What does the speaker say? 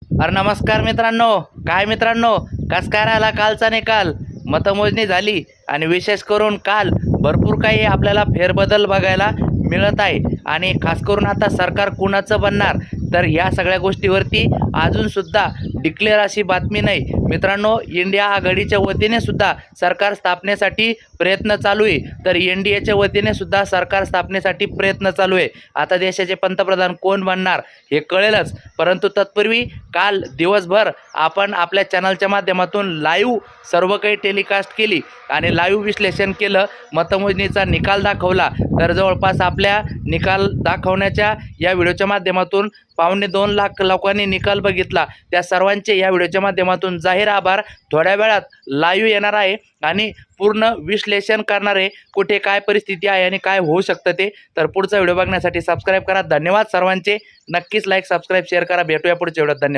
अरे नमस्कार मित्रांनो. काय मित्रांनो, कस काय राहिला कालचा निकाल? मतमोजणी झाली आणि विशेष करून काल भरपूर काही आपल्याला फेरबदल बघायला मिळत आहे आणि खास करून आता सरकार कुणाचं बनणार, तर ह्या सगळ्या गोष्टीवरती अजून सुद्धा डिक्लेअर अशी बातमी नाही मित्रांनो. इंडिया आघाडीच्या वतीने सुद्धा सरकार स्थापनेसाठी प्रयत्न चालू आहे, तर NDAच्या वतीने सुद्धा सरकार स्थापनेसाठी प्रयत्न चालू आहे. आता देशाचे पंतप्रधान कोण बनणार हे कळेलच, परंतु तत्पूर्वी काल दिवसभर आपण आपल्या चॅनलच्या माध्यमातून लाईव्ह सर्व काही टेलिकास्ट केली आणि लाईव्ह विश्लेषण केलं, मतमोजणीचा निकाल दाखवला. तर जवळपास आपल्या निकाल दाखवण्याच्या या व्हिडिओच्या माध्यमातून 2.25 लाख लोकांनी निकाल बघितला. त्या सर्वांचे या व्हिडिओच्या माध्यमातून जाहीर आभार. थोड्या वेळात लाईव्ह येणार आहे आणि पूर्ण विश्लेषण करणार आहे, कुठे काय परिस्थिती आहे आणि काय होऊ शकतं ते. तर पुढचा व्हिडिओ बघण्यासाठी सबस्क्राईब करा. धन्यवाद सर्वांचे. नक्कीच लाईक, सबस्क्राईब, शेअर करा. भेटूया पुढच्या व्हिडिओत. धन्यवाद.